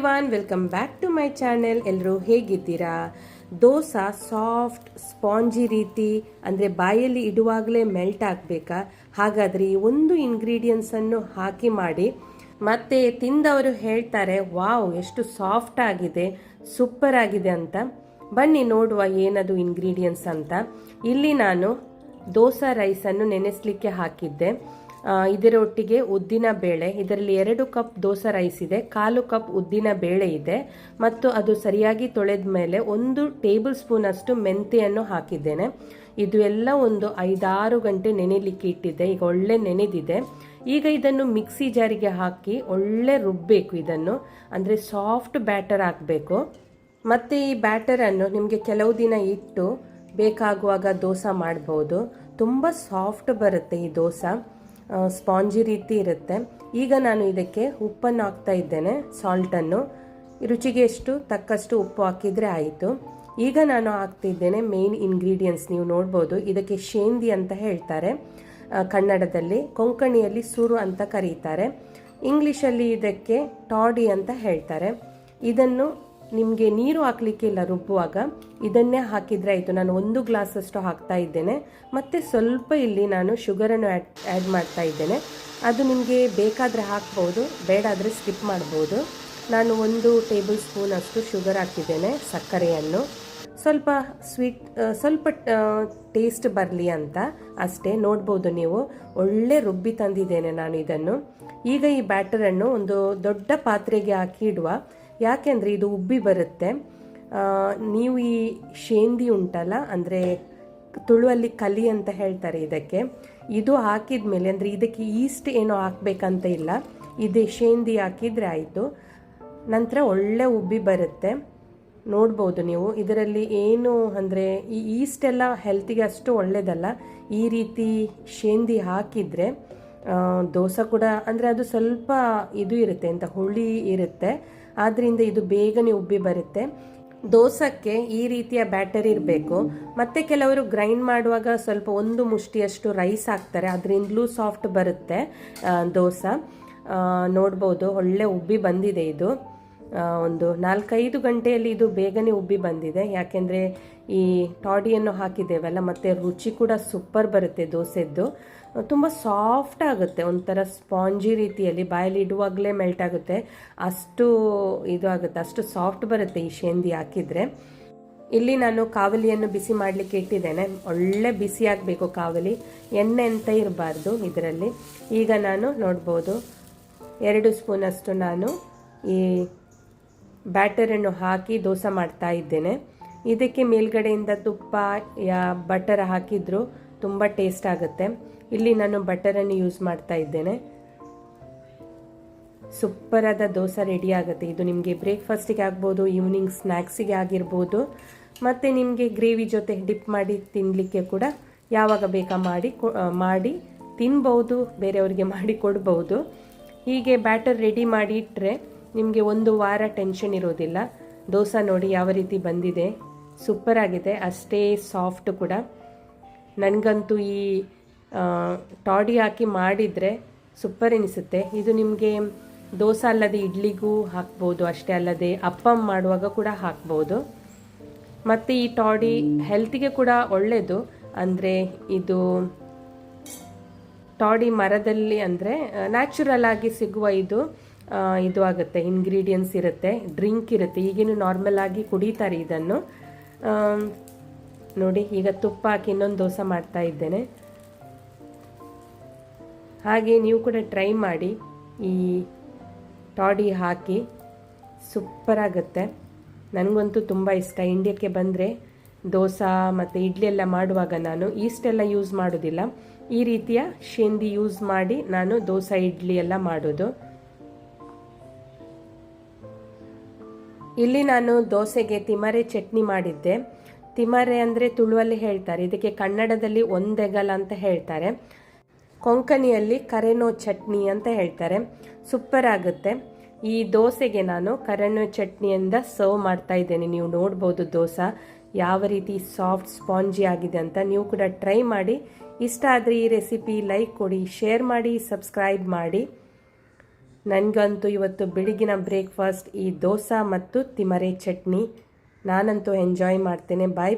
Everyone, welcome back to my channel. ಎಲ್ಲರೂ ಹೇಗಿದ್ದೀರಾ? Dosa soft spongy ರೀತಿ ಅಂದರೆ ಬಾಯಲ್ಲಿ ಇಡುವಾಗಲೇ ಮೆಲ್ಟ್ ಆಗಬೇಕಾ? ಹಾಗಾದರೆ ಈ ಒಂದು ಇಂಗ್ರೀಡಿಯೆಂಟ್ಸನ್ನು ಹಾಕಿ ಮಾಡಿ. ಮತ್ತೆ ತಿಂದವರು ಹೇಳ್ತಾರೆ, ವಾವ್ ಎಷ್ಟು ಸಾಫ್ಟ್ ಆಗಿದೆ, ಸೂಪರ್ ಆಗಿದೆ ಅಂತ. ಬನ್ನಿ ನೋಡುವ ಏನದು ಇಂಗ್ರೀಡಿಯೆಂಟ್ಸ್ ಅಂತ. ಇಲ್ಲಿ ನಾನು ದೋಸೆ ರೈಸನ್ನು ನೆನೆಸಲಿಕ್ಕೆ ಹಾಕಿದ್ದೆ. ಇದರೊಟ್ಟಿಗೆ ಉದ್ದಿನ ಬೇಳೆ, ಇದರಲ್ಲಿ 2 ಕಪ್ ದೋಸೆ ರೈಸ್ ಇದೆ, 1/4 ಕಪ್ ಉದ್ದಿನ ಬೇಳೆ ಇದೆ, ಮತ್ತು ಅದು ಸರಿಯಾಗಿ ತೊಳೆದ ಮೇಲೆ 1 ಟೇಬಲ್ ಸ್ಪೂನ್ ಅಷ್ಟು ಮೆಂತೆಯನ್ನು ಹಾಕಿದ್ದೇನೆ. ಇದು ಎಲ್ಲ ಒಂದು 5-6 ಗಂಟೆ ನೆನೆಲಿಕ್ಕೆ ಇಟ್ಟಿದ್ದೆ. ಈಗ ಒಳ್ಳೆ ನೆನೆದಿದೆ. ಈಗ ಇದನ್ನು ಮಿಕ್ಸಿ ಜಾರಿಗೆ ಹಾಕಿ ಒಳ್ಳೆ ರುಬ್ಬಬೇಕು. ಇದನ್ನು ಅಂದರೆ ಸಾಫ್ಟ್ ಬ್ಯಾಟರ್ ಹಾಕಬೇಕು. ಮತ್ತು ಈ ಬ್ಯಾಟರನ್ನು ನಿಮಗೆ ಕೆಲವು ದಿನ ಇಟ್ಟು ಬೇಕಾಗುವಾಗ ದೋಸೆ ಮಾಡ್ಬೋದು. ತುಂಬ ಸಾಫ್ಟ್ ಬರುತ್ತೆ ಈ ದೋಸೆ, ಸ್ಪಾಂಜಿ ರೀತಿ ಇರುತ್ತೆ. ಈಗ ನಾನು ಇದಕ್ಕೆ ಉಪ್ಪನ್ನು ಹಾಕ್ತಾ ಇದ್ದೇನೆ, ಸಾಲ್ಟನ್ನು. ರುಚಿಗೆ ಎಷ್ಟು ತಕ್ಕಷ್ಟು ಉಪ್ಪು ಹಾಕಿದರೆ ಆಯಿತು. ಈಗ ನಾನು ಹಾಕ್ತಿದ್ದೇನೆ ಮೇನ್ ಇಂಗ್ರೀಡಿಯೆಂಟ್ಸ್. ನೀವು ನೋಡ್ಬೋದು, ಇದಕ್ಕೆ ಶೇಂದಿ ಅಂತ ಹೇಳ್ತಾರೆ ಕನ್ನಡದಲ್ಲಿ, ಕೊಂಕಣಿಯಲ್ಲಿ ಸುರು ಅಂತ ಕರೀತಾರೆ, ಇಂಗ್ಲೀಷಲ್ಲಿ ಇದಕ್ಕೆ ಟಾಡಿ ಅಂತ ಹೇಳ್ತಾರೆ. ಇದನ್ನು ನಿಮಗೆ ನೀರು ಹಾಕ್ಲಿಕ್ಕಿಲ್ಲ, ರುಬ್ಬುವಾಗ ಇದನ್ನೇ ಹಾಕಿದರೆ ಆಯಿತು. ನಾನು 1 ಗ್ಲಾಸಷ್ಟು ಹಾಕ್ತಾ ಇದ್ದೇನೆ. ಮತ್ತು ಸ್ವಲ್ಪ ಇಲ್ಲಿ ನಾನು ಶುಗರನ್ನು ಆ್ಯಡ್ ಮಾಡ್ತಾ ಇದ್ದೇನೆ. ಅದು ನಿಮಗೆ ಬೇಕಾದರೆ ಹಾಕ್ಬೋದು, ಬೇಡಾದರೆ ಸ್ಕಿಪ್ ಮಾಡ್ಬೋದು. ನಾನು 1 ಟೇಬಲ್ ಸ್ಪೂನ್ ಅಷ್ಟು ಶುಗರ್ ಹಾಕಿದ್ದೇನೆ, ಸಕ್ಕರೆಯನ್ನು. ಸ್ವಲ್ಪ ಸ್ವೀಟ್, ಸ್ವಲ್ಪ ಟೇಸ್ಟ್ ಬರಲಿ ಅಂತ ಅಷ್ಟೇ. ನೋಡ್ಬೋದು ನೀವು, ಒಳ್ಳೆ ರುಬ್ಬಿ ತಂದಿದ್ದೇನೆ ನಾನು ಇದನ್ನು. ಈಗ ಈ ಬ್ಯಾಟರನ್ನು ಒಂದು ದೊಡ್ಡ ಪಾತ್ರೆಗೆ ಹಾಕಿ ಇಡುವ, ಯಾಕೆಂದರೆ ಇದು ಉಬ್ಬಿ ಬರುತ್ತೆ. ನೀವು ಈ ಶೇಂದಿ ಉಂಟಲ್ಲ, ಅಂದರೆ ತುಳುವಲ್ಲಿ ಕಲಿ ಅಂತ ಹೇಳ್ತಾರೆ ಇದಕ್ಕೆ, ಇದು ಹಾಕಿದ ಮೇಲೆ, ಅಂದರೆ ಇದಕ್ಕೆ ಈಸ್ಟ್ ಏನೋ ಹಾಕಬೇಕಂತ ಇಲ್ಲ, ಇದೇ ಶೇಂದಿ ಹಾಕಿದರೆ ಆಯಿತು. ನಂತರ ಒಳ್ಳೆ ಉಬ್ಬಿ ಬರುತ್ತೆ. ನೋಡ್ಬೋದು ನೀವು, ಇದರಲ್ಲಿ ಏನು ಅಂದರೆ ಈ ಈಸ್ಟ್ ಎಲ್ಲ ಹೆಲ್ತಿಗೆ ಅಷ್ಟು ಒಳ್ಳೆಯದಲ್ಲ. ಈ ರೀತಿ ಶೇಂದಿ ಹಾಕಿದರೆ ದೋಸೆ ಕೂಡ, ಅಂದರೆ ಅದು ಸ್ವಲ್ಪ ಇದು ಇರುತ್ತೆ ಅಂತ, ಹುಳಿ ಇರುತ್ತೆ, ಆದ್ದರಿಂದ ಇದು ಬೇಗನೆ ಉಬ್ಬಿ ಬರುತ್ತೆ. ದೋಸಕ್ಕೆ ಈ ರೀತಿಯ ಬ್ಯಾಟರ್ ಇರಬೇಕು. ಮತ್ತು ಕೆಲವರು ಗ್ರೈಂಡ್ ಮಾಡುವಾಗ ಸ್ವಲ್ಪ 1 ಮುಷ್ಟಿಯಷ್ಟು ರೈಸ್ ಹಾಕ್ತಾರೆ, ಅದರಿಂದಲೂ ಸಾಫ್ಟ್ ಬರುತ್ತೆ ದೋಸೆ. ನೋಡ್ಬೋದು, ಒಳ್ಳೆ ಉಬ್ಬಿ ಬಂದಿದೆ ಇದು. ಒಂದು 4-5 ಗಂಟೆಯಲ್ಲಿ ಇದು ಬೇಗನೆ ಉಬ್ಬಿ ಬಂದಿದೆ, ಯಾಕೆಂದರೆ ಈ ಟಾಡಿಯನ್ನು ಹಾಕಿದ್ದೇವಲ್ಲ. ಮತ್ತು ರುಚಿ ಕೂಡ ಸೂಪರ್ ಬರುತ್ತೆ ದೋಸೆದ್ದು, ತುಂಬ ಸಾಫ್ಟ್ ಆಗುತ್ತೆ, ಒಂಥರ ಸ್ಪಾಂಜಿ ರೀತಿಯಲ್ಲಿ ಬಾಯಲ್ಲಿ ಇಡುವಾಗಲೇ ಮೆಲ್ಟ್ ಆಗುತ್ತೆ, ಅಷ್ಟು ಇದು ಆಗುತ್ತೆ, ಅಷ್ಟು ಸಾಫ್ಟ್ ಬರುತ್ತೆ ಈ ಶೇಂದಿ ಹಾಕಿದರೆ. ಇಲ್ಲಿ ನಾನು ಕಾವಲಿಯನ್ನು ಬಿಸಿ ಮಾಡಲಿಕ್ಕೆ ಇಟ್ಟಿದ್ದೇನೆ. ಒಳ್ಳೆ ಬಿಸಿ ಆಗಬೇಕು ಕಾವಲಿ, ಎಣ್ಣೆ ಅಂತ ಇರಬಾರ್ದು ಇದರಲ್ಲಿ. ಈಗ ನಾನು ನೋಡ್ಬೋದು 2 ಸ್ಪೂನಷ್ಟು ನಾನು ಈ ಬ್ಯಾಟರನ್ನು ಹಾಕಿ ದೋಸೆ ಮಾಡ್ತಾ ಇದ್ದೇನೆ. ಇದಕ್ಕೆ ಮೇಲ್ಗಡೆಯಿಂದ ತುಪ್ಪ ಯಾ ಬಟರ್ ಹಾಕಿದ್ರು ತುಂಬ ಟೇಸ್ಟ್ ಆಗುತ್ತೆ. ಇಲ್ಲಿ ನಾನು ಬಟರನ್ನು ಯೂಸ್ ಮಾಡ್ತಾ ಇದ್ದೇನೆ. ಸೂಪರಾದ ದೋಸೆ ರೆಡಿ ಆಗುತ್ತೆ. ಇದು ನಿಮಗೆ ಬ್ರೇಕ್ಫಾಸ್ಟಿಗೆ ಆಗ್ಬೋದು, ಈವ್ನಿಂಗ್ ಸ್ನ್ಯಾಕ್ಸಿಗೆ ಆಗಿರ್ಬೋದು, ಮತ್ತು ನಿಮಗೆ ಗ್ರೇವಿ ಜೊತೆ ಡಿಪ್ ಮಾಡಿ ತಿನ್ನಲಿಕ್ಕೆ ಕೂಡ ಯಾವಾಗ ಬೇಕಾ ಮಾಡಿ ತಿನ್ಬೋದು, ಬೇರೆಯವರಿಗೆ ಮಾಡಿ ಕೊಡ್ಬೋದು. ಹೀಗೆ ಬ್ಯಾಟರ್ ರೆಡಿ ಮಾಡಿ ಇಟ್ಟರೆ ನಿಮಗೆ 1 ವಾರ ಟೆನ್ಷನ್ ಇರೋದಿಲ್ಲ. ದೋಸೆ ನೋಡಿ ಯಾವ ರೀತಿ ಬಂದಿದೆ, ಸೂಪರ್ ಆಗಿದೆ, ಅಷ್ಟೇ ಸಾಫ್ಟ್ ಕೂಡ. ನನಗಂತೂ ಈ ಟಾಡಿ ಹಾಕಿ ಮಾಡಿದರೆ ಸೂಪರ್ ಎನಿಸುತ್ತೆ. ಇದು ನಿಮಗೆ ದೋಸೆ ಅಲ್ಲದೆ ಇಡ್ಲಿಗೂ ಹಾಕ್ಬೋದು, ಅಷ್ಟೇ ಅಲ್ಲದೆ ಅಪ್ಪಮ್ ಮಾಡುವಾಗ ಕೂಡ ಹಾಕ್ಬೋದು. ಮತ್ತು ಈ ಟಾಡಿ ಹೆಲ್ತಿಗೆ ಕೂಡ ಒಳ್ಳೆಯದು. ಅಂದರೆ ಇದು ಟಾಡಿ ಮರದಲ್ಲಿ, ಅಂದರೆ ನ್ಯಾಚುರಲ್ ಆಗಿ ಸಿಗುವ ಇದು ಆಗುತ್ತೆ, ಇಂಗ್ರೀಡಿಯೆಂಟ್ಸ್ ಇರುತ್ತೆ, ಡ್ರಿಂಕ್ ಇರುತ್ತೆ. ಈಗೇನು ನಾರ್ಮಲ್ ಆಗಿ ಕುಡಿತಾರೆ ಇದನ್ನು. ನೋಡಿ, ಈಗ ತುಪ್ಪ ಹಾಕಿ ಇನ್ನೊಂದು ದೋಸೆ ಮಾಡ್ತಾ ಇದ್ದೇನೆ. ಹಾಗೆ ನೀವು ಕೂಡ ಟ್ರೈ ಮಾಡಿ, ಈ ಟಾಡಿ ಹಾಕಿ ಸೂಪರ್ ಆಗುತ್ತೆ. ನನಗಂತೂ ತುಂಬ ಇಷ್ಟ. ಇಂಡಿಯಾಕ್ಕೆ ಬಂದರೆ ದೋಸೆ ಮತ್ತು ಇಡ್ಲಿ ಎಲ್ಲ ಮಾಡುವಾಗ ನಾನು ಈಸ್ಟೆಲ್ಲ ಯೂಸ್ ಮಾಡೋದಿಲ್ಲ, ಈ ರೀತಿಯ ಶೇಂದಿ ಯೂಸ್ ಮಾಡಿ ನಾನು ದೋಸೆ ಇಡ್ಲಿ ಎಲ್ಲ ಮಾಡೋದು. ಇಲ್ಲಿ ನಾನು ದೋಸೆಗೆ ತಿಮರೆ ಚಟ್ನಿ ಮಾಡಿದ್ದೆ. ತಿಮರೆ ಅಂದರೆ ತುಳುವಲ್ಲಿ ಹೇಳ್ತಾರೆ, ಇದಕ್ಕೆ ಕನ್ನಡದಲ್ಲಿ ಒಂದೆಗಲ್ ಅಂತ ಹೇಳ್ತಾರೆ, ಕೊಂಕಣಿಯಲ್ಲಿ ಕರೆನೋ ಚಟ್ನಿ ಅಂತ ಹೇಳ್ತಾರೆ. ಸೂಪರ್ ಆಗುತ್ತೆ. ಈ ದೋಸೆಗೆ ನಾನು ಕರೆನೋ ಚಟ್ನಿಯಿಂದ ಸರ್ವ್ ಮಾಡ್ತಾ ಇದ್ದೇನೆ. ನೀವು ನೋಡ್ಬೋದು ದೋಸೆ ಯಾವ ರೀತಿ ಸಾಫ್ಟ್ ಸ್ಪಾಂಜಿ ಆಗಿದೆ ಅಂತ. ನೀವು ಕೂಡ ಟ್ರೈ ಮಾಡಿ. ಇಷ್ಟ ಆದರೆ ಈ ರೆಸಿಪಿ ಲೈಕ್ ಕೊಡಿ, ಶೇರ್ ಮಾಡಿ, ಸಬ್ಸ್ಕ್ರೈಬ್ ಮಾಡಿ. ನನಗಂತೂ ಇವತ್ತು ಬೆಳಗಿನ ಬ್ರೇಕ್ಫಾಸ್ಟ್ ಈ ದೋಸೆ ಮತ್ತು ತಿಮರೆ ಚಟ್ನಿ. ನಾನಂತೂ ಎಂಜಾಯ್ ಮಾಡ್ತೇನೆ. ಬಾಯ್.